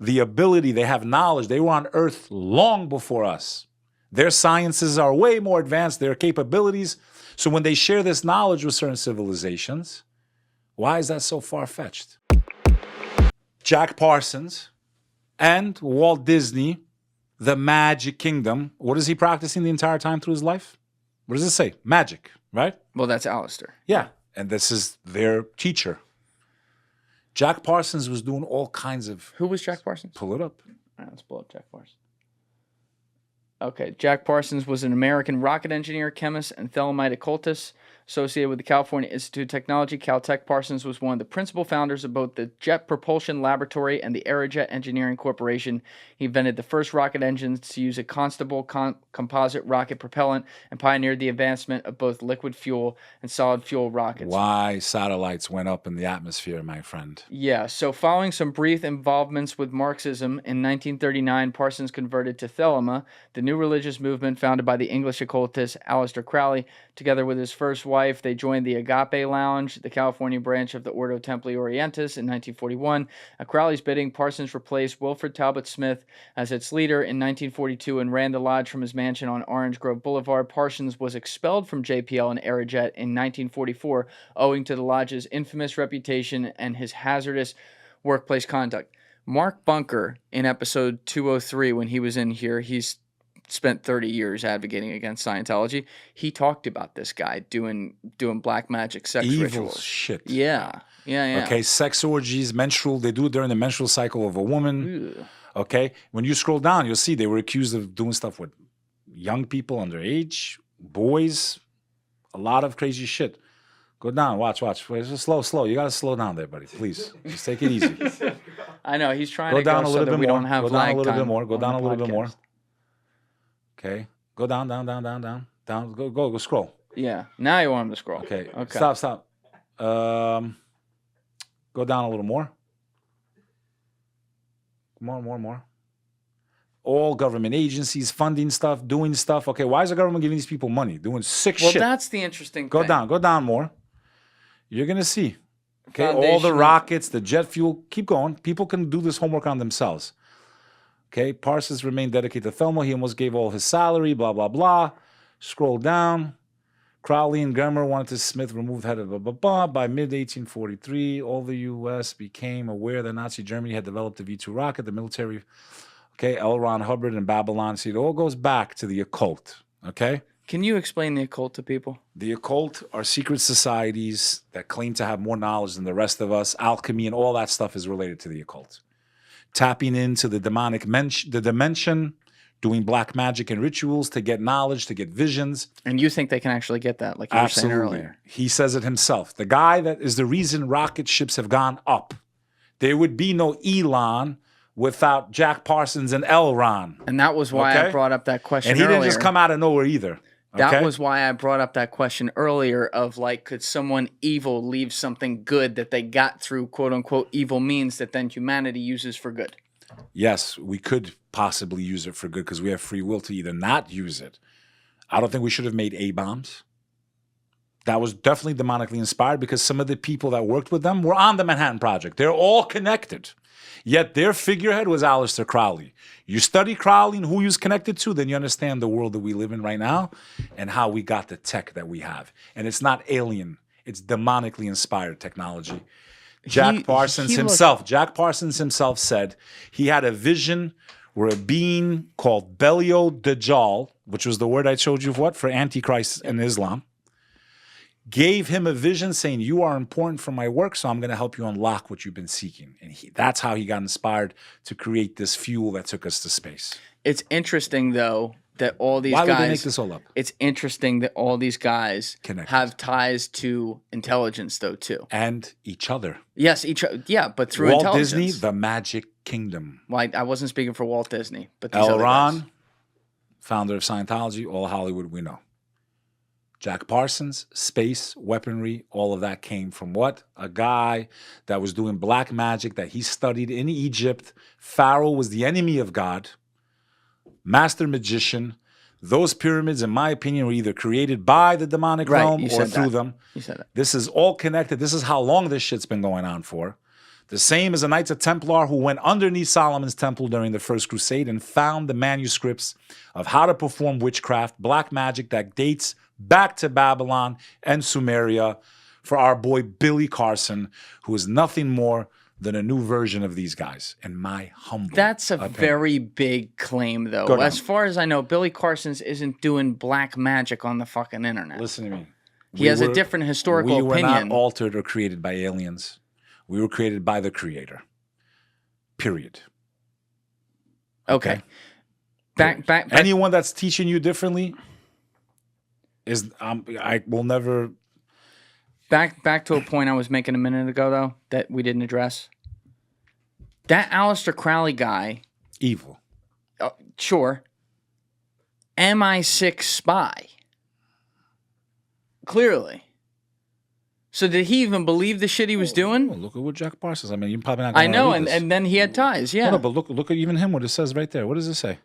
the ability, they have knowledge. They were on Earth long before us. Their sciences are way more advanced, their capabilities. So when they share this knowledge with certain civilizations, why is that so far-fetched? Jack Parsons and Walt Disney, the Magic Kingdom, what is he practicing the entire time through his life? What does it say? Magic, right? Well, that's Alistair. Yeah, and this is their teacher. Jack Parsons was doing all kinds of... Who was Jack Parsons? Pull it up. All right, let's pull up Jack Parsons. Okay, Jack Parsons was an American rocket engineer, chemist, and Thelemite occultist associated with the California Institute of Technology. Caltech. Parsons was one of the principal founders of both the Jet Propulsion Laboratory and the Aerojet Engineering Corporation. He invented the first rocket engines to use a constable composite rocket propellant and pioneered the advancement of both liquid fuel and solid fuel rockets. Why satellites went up in the atmosphere, my friend. Yeah, so following some brief involvements with Marxism, in 1939, Parsons converted to Thelema, the new religious movement founded by the English occultist Aleister Crowley. Together with his first wife, they joined the Agape Lounge, the California branch of the Ordo Templi Orientis, in 1941. At Crowley's bidding, Parsons replaced Wilfred Talbot Smith as its leader in 1942 and ran the lodge from his mansion on Orange Grove Boulevard. Parsons was expelled from JPL and Aerojet in 1944, owing to the lodge's infamous reputation and his hazardous workplace conduct. Mark Bunker, in episode 203, when he was in here, he's spent 30 years advocating against Scientology. He talked about this guy doing black magic sex Evil rituals. shit. Yeah. Okay, sex orgies, menstrual, they do it during the menstrual cycle of a woman. Ugh. Okay, when you scroll down, you'll see they were accused of doing stuff with young people underage, boys, a lot of crazy shit. Go down, watch. Wait, just slow. You got to slow down there, buddy, please. Just take it easy. I know, he's trying Go to down go a so little that bit we more. don't have Go down lag a little time bit more. Go on down a the little bit more. podcast. Okay, go down. Go scroll. Yeah, now you want him to scroll. Okay. Stop. Go down a little more. More. All government agencies funding stuff, doing stuff. Okay, why is the government giving these people money? Doing sick Well, shit. that's the interesting Go thing. down more. You're going to see. Okay, all the Foundation. rockets, the jet fuel. Keep going. People can do this homework on themselves. Okay, Parsons remained dedicated to Thelma. He almost gave all his salary, blah, blah, blah. Scroll down. Crowley and Germer wanted to Smith removed head of blah, blah, blah. By mid-1843, all the U.S. became aware that Nazi Germany had developed the V-2 rocket, the military, okay, L. Ron Hubbard and Babylon. See, it all goes back to the occult, okay? Can you explain the occult to people? The occult are secret societies that claim to have more knowledge than the rest of us. Alchemy and all that stuff is related to the occult. Tapping into the demonic dimension, doing black magic and rituals to get knowledge, to get visions. And you think they can actually get that, like you were saying earlier? He says it himself. The guy that is the reason rocket ships have gone up. There would be no Elon without Jack Parsons and L. Ron. And that was why I brought up that question earlier. And he didn't just come out of nowhere either. That was why I brought up that question earlier of like, could someone evil leave something good that they got through quote unquote evil means that then humanity uses for good? Yes, we could possibly use it for good because we have free will to either not use it. I don't think we should have made A-bombs. That was definitely demonically inspired because some of the people that worked with them were on the Manhattan Project. They're all connected. Yet their figurehead was Aleister Crowley. You study Crowley and who he was connected to, then you understand the world that we live in right now and how we got the tech that we have. And it's not alien. It's demonically inspired technology. Jack Parsons himself said he had a vision where a being called Belial Dajjal, which was the word I showed you for Antichrist in Islam, gave him a vision saying, you are important for my work, so I'm going to help you unlock what you've been seeking. And that's how he got inspired to create this fuel that took us to space. It's interesting, though, that all these guys... Why would they make this all up? It's interesting that all these guys have ties to intelligence, though, too. And each other. Yes, but through Walt intelligence. Disney, the Magic Kingdom. Well, I wasn't speaking for Walt Disney, but these L. other Ron, guys. founder of Scientology, all Hollywood we know. Jack Parsons, space, weaponry, all of that came from what? A guy that was doing black magic that he studied in Egypt. Pharaoh was the enemy of God. Master magician. Those pyramids, in my opinion, were either created by the demonic realm or through them. You said that. This is all connected. This is how long this shit's been going on for. The same as the Knights of Templar who went underneath Solomon's temple during the First Crusade and found the manuscripts of how to perform witchcraft, black magic that dates back to Babylon and Sumeria for our boy Billy Carson, who is nothing more than a new version of these guys, in my humble That's a opinion. very big claim, though. Go down. As far as I know, Billy Carson's isn't doing black magic on the fucking internet. Listen to me. He has a different historical opinion. We were opinion. not altered or created by aliens. We were created by the Creator. Period. Okay. Back. Anyone that's teaching you differently is I will never. Back to a point I was making a minute ago, though, that we didn't address. That Aleister Crowley guy, Evil. sure, MI6 spy. Clearly. So did he even believe the shit he was doing? Oh, look at what Jack Parsons. I mean, you're probably not. Gonna I know, read this. and then he had ties. Yeah. No, but look at even him. What it says right there. What does it say?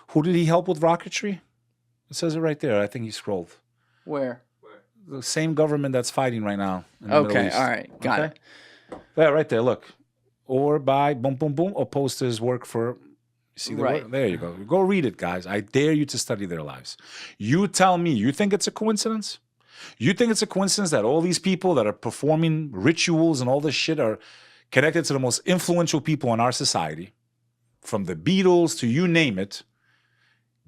Who did he help with rocketry? It says it right there. I think he scrolled. Where? The same government that's fighting right now. In the Middle Okay. East. All right. Got it. Yeah, right there. Look. Or by boom, boom, boom, opposed to his work for. You see the Right. word? There you go. Go read it, guys. I dare you to study their lives. You tell me. You think it's a coincidence? You think it's a coincidence that all these people that are performing rituals and all this shit are connected to the most influential people in our society, from the Beatles to you name it,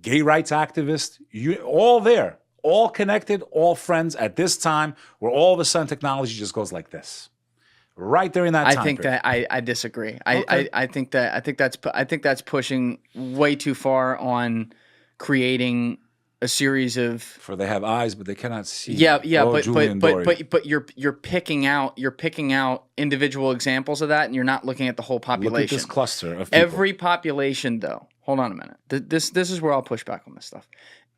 gay rights activists, all there, all connected, all friends at this time, where all of a sudden technology just goes like this, right during that time. I think period. that I disagree. Okay. I think that's pushing way too far on creating a series of. For they have eyes, but they cannot see. Yeah, Oh, Julian Dorey. but you're picking out individual examples of that, and you're not looking at the whole population. Look at this cluster of people. Every population, though. Hold on a minute. This is where I'll push back on this stuff.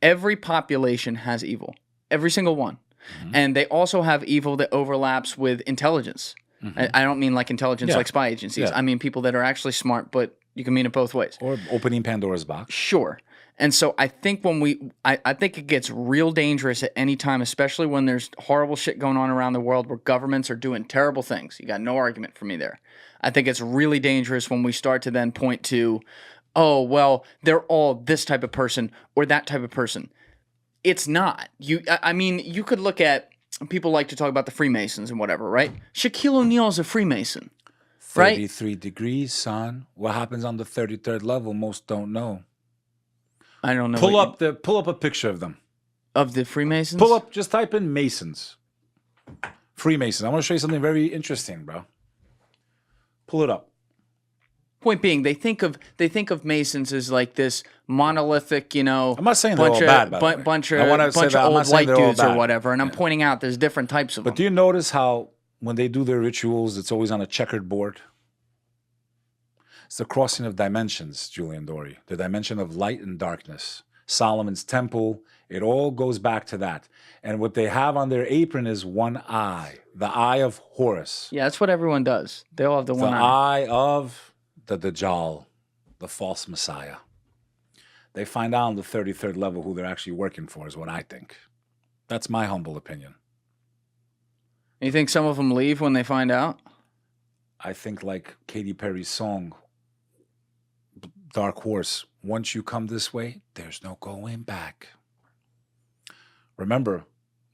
Every population has evil. Every single one. Mm-hmm. And they also have evil that overlaps with intelligence. Mm-hmm. I don't mean like intelligence like spy agencies. Yeah. I mean people that are actually smart, but you can mean it both ways. Or opening Pandora's box. Sure. And so I think I think it gets real dangerous at any time, especially when there's horrible shit going on around the world where governments are doing terrible things. You got no argument for me there. I think it's really dangerous when we start to then point to, oh, well, they're all this type of person or that type of person. It's not. I mean, you could look at, people like to talk about the Freemasons and whatever, right? Shaquille O'Neal is a Freemason, right? 33 degrees, son. What happens on the 33rd level, most don't know. I don't know. Pull up a picture of them. Of the Freemasons? Just type in Masons. Freemasons. I want to show you something very interesting, bro. Pull it up. Point being, they think of Masons as like this monolithic, I'm not saying they're all bad, by the way. bunch of old white dudes or whatever, and I'm pointing out there's different types of them. But do you notice how when they do their rituals, it's always on a checkered board? It's the crossing of dimensions, Julian Dorey. The dimension of light and darkness. Solomon's temple. It all goes back to that. And what they have on their apron is one eye. The eye of Horus. Yeah, that's what everyone does. They all have the one eye. The eye of the Dajjal, the false Messiah. They find out on the 33rd level who they're actually working for, is what I think. That's my humble opinion. You think some of them leave when they find out? I think like Katy Perry's song, Dark Horse, once you come this way, there's no going back. Remember,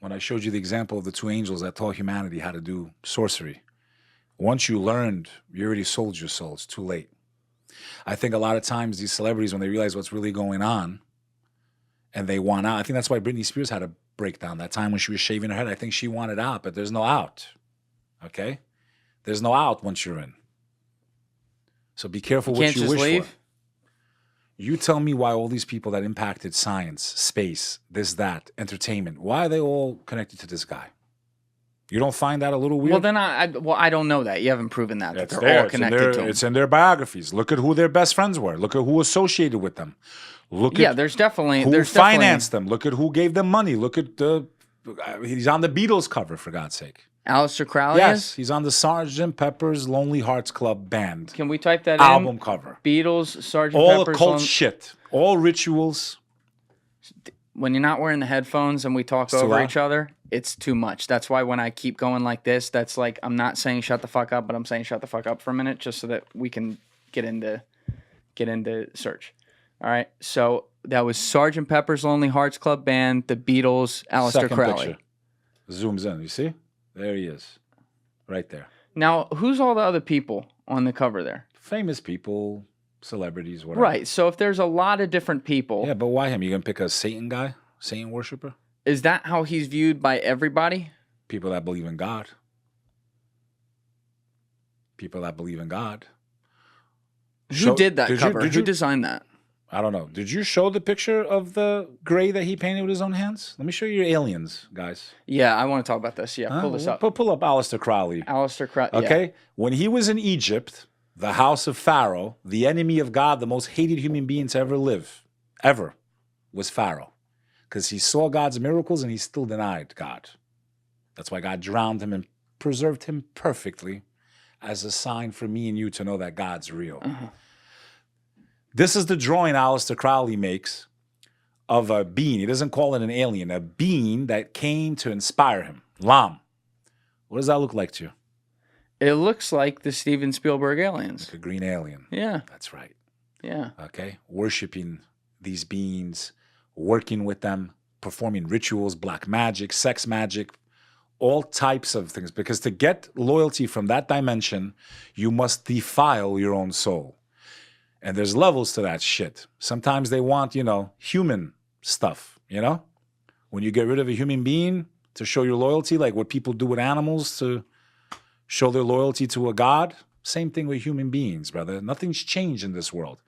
when I showed you the example of the two angels that taught humanity how to do sorcery, once you learned, you already sold your soul. It's too late. I think a lot of times these celebrities, when they realize what's really going on and they want out, I think that's why Britney Spears had a breakdown that time when she was shaving her head. I think she wanted out, but there's no out. Okay? There's no out once you're in. So be careful what you wish for. You tell me why all these people that impacted science, space, this, that, entertainment, why are they all connected to this guy? You don't find that a little weird? Well, then I don't know that. You haven't proven that they're all connected to him. It's in their biographies. Look at who their best friends were. Look at who associated with them. Look at there's definitely who financed them. Look at who gave them money. Look at he's on the Beatles cover, for God's sake. Aleister Crowley Yes, he's on the Sgt. Pepper's Lonely Hearts Club Band. Can we type that album cover? Beatles, Sgt. All Pepper's occult shit. All rituals. When you're not wearing the headphones and we talk over each other, it's too much. That's why when I keep going like this, that's like I'm not saying shut the fuck up, but I'm saying shut the fuck up for a minute just so that we can get into search. All right. So that was Sgt. Pepper's Lonely Hearts Club Band, the Beatles, Aleister Crowley. Picture. Zooms in. You see? There he is. Right there. Now, who's all the other people on the cover there? Famous people, celebrities, whatever. Right. So if there's a lot of different people. Yeah, but why him? You going to pick a Satan guy? Satan worshiper? Is that how he's viewed by everybody? People that believe in God. People that believe in God. Who did that cover? Who designed that? I don't know. Did you show the picture of the gray that he painted with his own hands? Let me show you your aliens, guys. Yeah, I want to talk about this. Yeah, pull this up. Pull up Aleister Crowley. Aleister Crowley. Okay? Yeah. When he was in Egypt, the house of Pharaoh, the enemy of God, the most hated human being to ever live, ever, was Pharaoh. Because he saw God's miracles and he still denied God. That's why God drowned him and preserved him perfectly as a sign for me and you to know that God's real. Uh-huh. This is the drawing Aleister Crowley makes of a being. He doesn't call it an alien, a being that came to inspire him. Lam. What does that look like to you? It looks like the Steven Spielberg aliens. Like a green alien. Yeah. That's right. Yeah. Okay. Worshipping these beings, working with them, performing rituals, black magic, sex magic, all types of things. Because to get loyalty from that dimension, you must defile your own soul. And there's levels to that shit. Sometimes they want, human stuff, When you get rid of a human being to show your loyalty, like what people do with animals to show their loyalty to a god, same thing with human beings, brother. Nothing's changed in this world.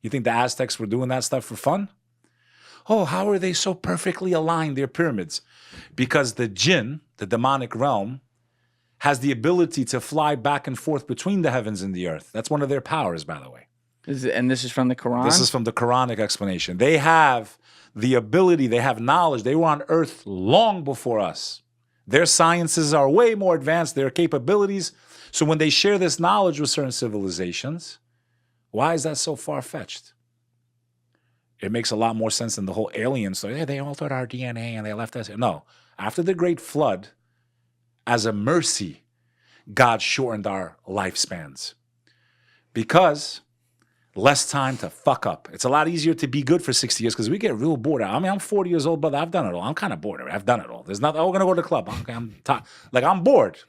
You think the Aztecs were doing that stuff for fun? Oh, how are they so perfectly aligned, their pyramids? Because the jinn, the demonic realm, has the ability to fly back and forth between the heavens and the earth. That's one of their powers, by the way. And this is from the Quran? This is from the Quranic explanation. They have the ability, they have knowledge. They were on earth long before us. Their sciences are way more advanced, their capabilities. So when they share this knowledge with certain civilizations, why is that so far-fetched? It makes a lot more sense than the whole alien story. They altered our DNA and they left us. No. After the Great Flood, as a mercy, God shortened our lifespans. Because less time to fuck up. It's a lot easier to be good for 60 years because we get real bored. I mean, I'm 40 years old, brother. I've done it all. I'm kind of bored. I've done it all. There's nothing. Oh, we're going to go to the club. Okay, I'm bored.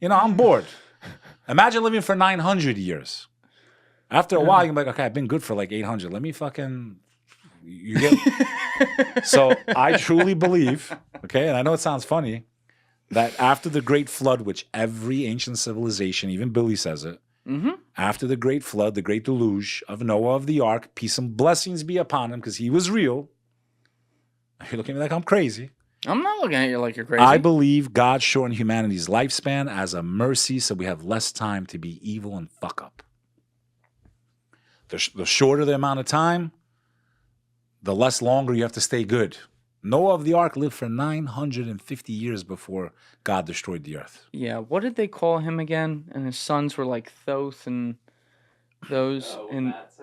I'm bored. Imagine living for 900 years. After a while, you're like, okay, I've been good for like 800. Let me fucking... You get... So I truly believe, okay, and I know it sounds funny, that after the Great Flood, which every ancient civilization, even Billy says it, after the Great Flood, the Great Deluge of Noah of the Ark, peace and blessings be upon him, because he was real. You're looking at me like I'm crazy. I'm not looking at you like you're crazy. I believe God shortened humanity's lifespan as a mercy so we have less time to be evil and fuck up. The shorter the amount of time, the less longer you have to stay good. Noah of the Ark lived for 950 years before God destroyed the earth. Yeah, what did they call him again? And his sons were like Thoth and those.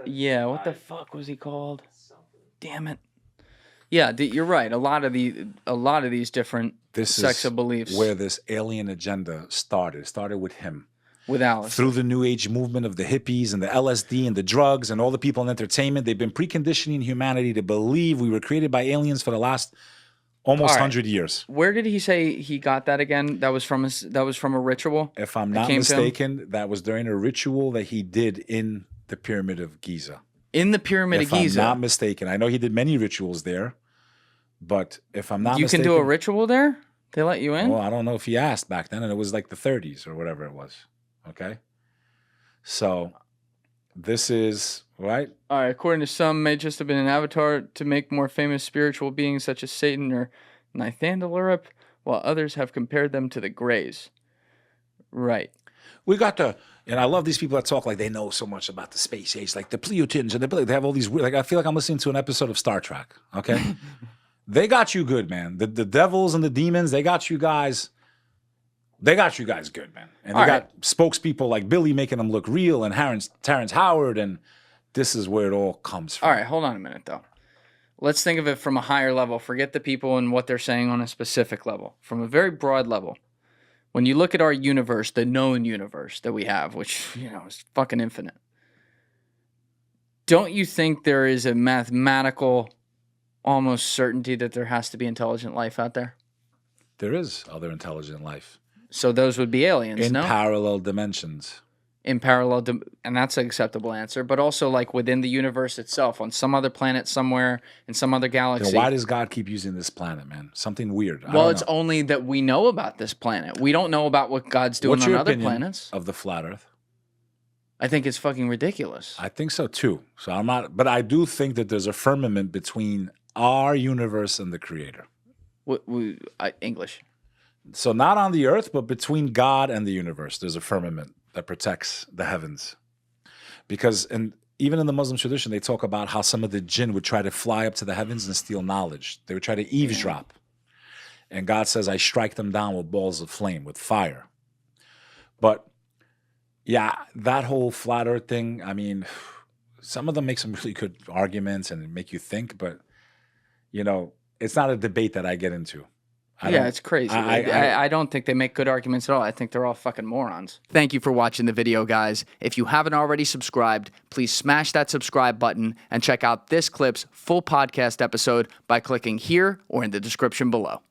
Yeah, what the fuck was he called? Damn it. Yeah, you're right. A lot of these different sects of beliefs. Where this alien agenda started. It started with him. With Alice. Through the New Age movement of the hippies and the LSD and the drugs and all the people in entertainment, they've been preconditioning humanity to believe we were created by aliens for the last almost 100 years. Where did he say he got that again? That was from a ritual? If I'm not mistaken, that was during a ritual that he did in the Pyramid of Giza. In the Pyramid of Giza? If I'm not mistaken. I know he did many rituals there, but if I'm not mistaken... You can do a ritual there? They let you in? Well, I don't know if he asked back then, and it was like the 30s or whatever it was. Okay? So, this is, right? All right, according to some, may just have been an avatar to make more famous spiritual beings such as Satan or Nythandalurip, while others have compared them to the Greys. Right. We got and I love these people that talk like they know so much about the space age, like the Pleiadians, and they have all these weird, like I feel like I'm listening to an episode of Star Trek, okay? They got you good, man. The devils and the demons, they got you guys... They got you guys good, man. And they got spokespeople like Billy making them look real and Terrence Howard, and this is where it all comes from. All right, hold on a minute, though. let's think of it from a higher level. Forget the people and what they're saying on a specific level. From a very broad level. When you look at our universe, the known universe that we have, which, is fucking infinite. Don't you think there is a mathematical almost certainty that there has to be intelligent life out there? There is other intelligent life. So those would be aliens, in no? parallel dimensions. In parallel, and that's an acceptable answer, but also like within the universe itself, on some other planet somewhere, in some other galaxy. Then why does God keep using this planet, man? Something weird. Well, it's only that we know about this planet. We don't know about what God's doing on other planets. Of the flat Earth? I think it's fucking ridiculous. I think so too. So I'm not, but I do think that there's a firmament between our universe and the Creator. English. So not on the earth, but between God and the universe, there's a firmament that protects the heavens. Because even in the Muslim tradition, they talk about how some of the jinn would try to fly up to the heavens and steal knowledge. They would try to eavesdrop. Yeah. And God says, I strike them down with balls of flame, with fire. But yeah, that whole flat earth thing, I mean, some of them make some really good arguments and make you think, but, it's not a debate that I get into. It's crazy. I don't think they make good arguments at all. I think they're all fucking morons. Thank you for watching the video, guys. If you haven't already subscribed, please smash that subscribe button and check out this clip's full podcast episode by clicking here or in the description below.